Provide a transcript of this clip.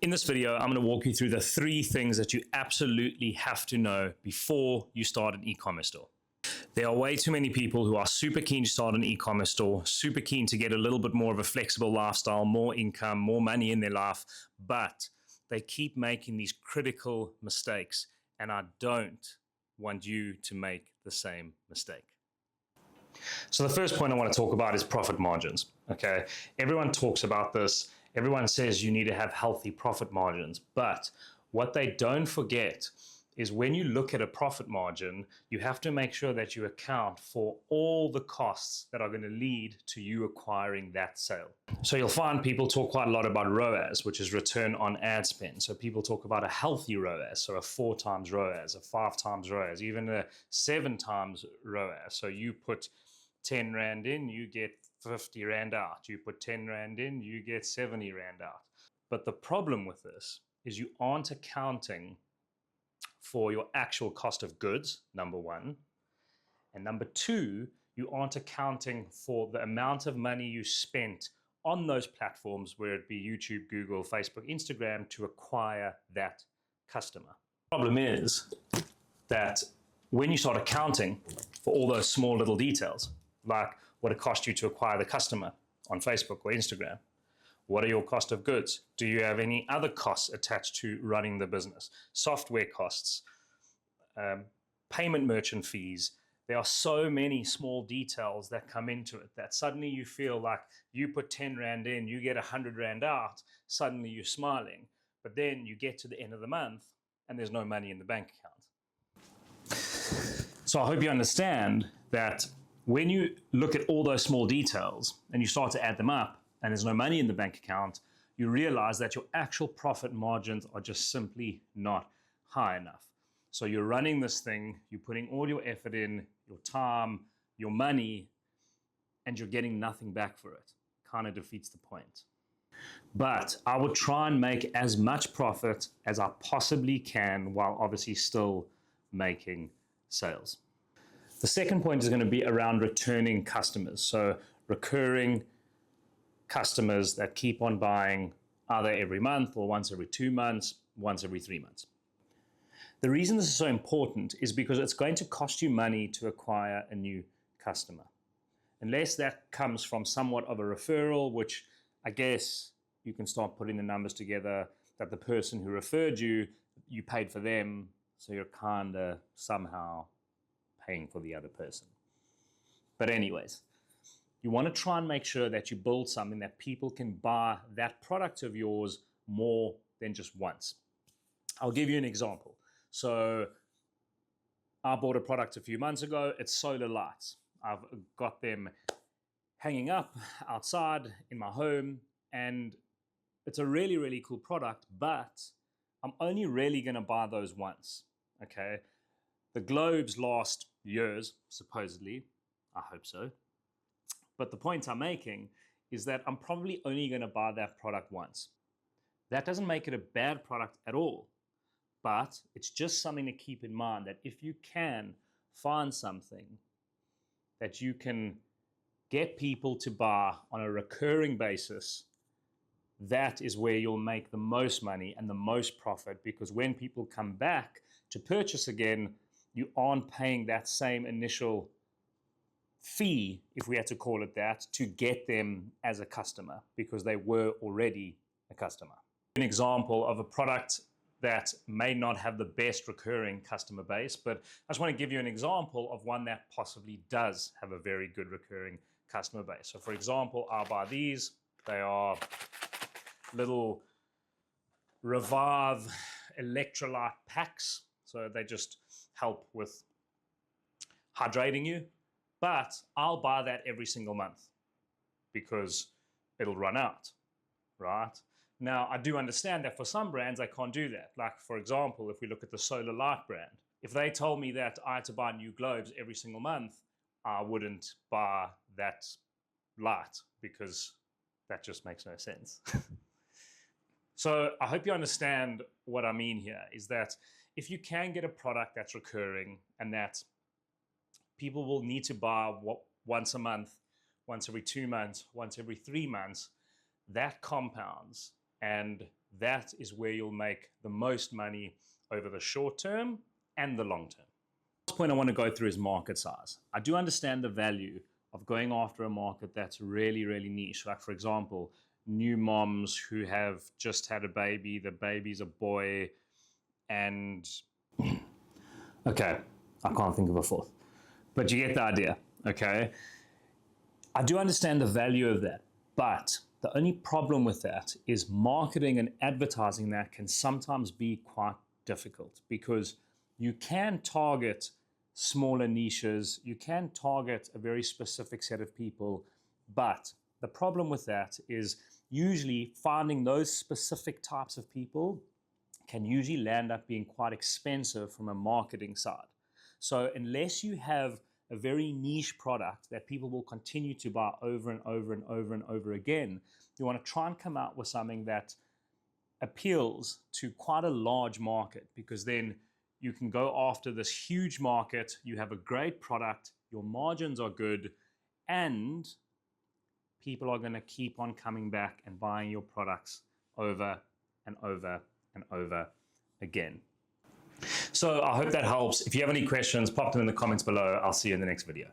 In this video, I'm going to walk you through the 3 things that you absolutely have to know before you start an e-commerce store. There are way too many people who are super keen to start an e-commerce store, super keen to get a little bit more of a flexible lifestyle, more income, more money in their life, but they keep making these critical mistakes, and I don't want you to make the same mistake. So the first point I want to talk about is profit margins, okay? Everyone talks about this. Everyone says you need to have healthy profit margins, but what they don't forget is when you look at a profit margin, you have to make sure that you account for all the costs that are going to lead to you acquiring that sale. So you'll find people talk quite a lot about ROAS, which is return on ad spend. So people talk about a healthy ROAS, so a 4 times ROAS, a 5 times ROAS, even a 7 times ROAS. So you put 10 Rand in, you get 50 Rand out. You put 10 Rand in, you get 70 Rand out. But the problem with this is you aren't accounting for your actual cost of goods, number one. And number two, you aren't accounting for the amount of money you spent on those platforms, whether it be YouTube, Google, Facebook, Instagram, to acquire that customer. The problem is that when you start accounting for all those small little details, like what it cost you to acquire the customer on Facebook or Instagram, what are your cost of goods? Do you have any other costs attached to running the business? Software costs, payment merchant fees. There are so many small details that come into it that suddenly you feel like you put 10 Rand in, you get 100 Rand out, suddenly you're smiling. But then you get to the end of the month and there's no money in the bank account. So I hope you understand that when you look at all those small details and you start to add them up and there's no money in the bank account, you realize that your actual profit margins are just simply not high enough. So you're running this thing, you're putting all your effort in, your time, your money, and you're getting nothing back for it. Kind of defeats the point. But I would try and make as much profit as I possibly can while obviously still making sales. The second point is going to be around returning customers. So recurring customers that keep on buying either every month or once every 2 months, once every 3 months. The reason this is so important is because it's going to cost you money to acquire a new customer. Unless that comes from somewhat of a referral, which I guess you can start putting the numbers together that the person who referred you, you paid for them, so you're kind of somehow paying for the other person. But anyways, you want to try and make sure that you build something that people can buy that product of yours more than just once. I'll give you an example. So I bought a product a few months ago. It's solar lights. I've got them hanging up outside in my home, and it's a really, really cool product, but I'm only really going to buy those once, okay? The globes last years, supposedly. I hope so. But the point I'm making is that I'm probably only going to buy that product once. That doesn't make it a bad product at all, but it's just something to keep in mind that if you can find something that you can get people to buy on a recurring basis, that is where you'll make the most money and the most profit, because when people come back to purchase again, you aren't paying that same initial fee, if we had to call it that, to get them as a customer because they were already a customer. An example of a product that may not have the best recurring customer base, but I just want to give you an example of one that possibly does have a very good recurring customer base. So for example, I'll buy these. They are little Revive electrolyte packs. So they just help with hydrating you. But I'll buy that every single month because it'll run out, right? Now, I do understand that for some brands, I can't do that. Like, for example, if we look at the Solar Light brand, if they told me that I had to buy new globes every single month, I wouldn't buy that light because that just makes no sense. So I hope you understand what I mean here, is that if you can get a product that's recurring and that people will need to buy once a month, once every 2 months, once every 3 months, that compounds and that is where you'll make the most money over the short term and the long term. The last point I want to go through is market size. I do understand the value of going after a market that's really, really niche. Like, for example, new moms who have just had a baby, the baby's a boy, and okay, I can't think of a fourth, but you get the idea, okay? I do understand the value of that, but the only problem with that is marketing and advertising that can sometimes be quite difficult, because you can target smaller niches, you can target a very specific set of people, but the problem with that is usually finding those specific types of people can usually land up being quite expensive from a marketing side. So unless you have a very niche product that people will continue to buy over and over and over and over again, you want to try and come out with something that appeals to quite a large market, because then you can go after this huge market, you have a great product, your margins are good, and people are going to keep on coming back and buying your products over and over and over again. So I hope that helps. If you have any questions, pop them in the comments below. I'll see you in the next video.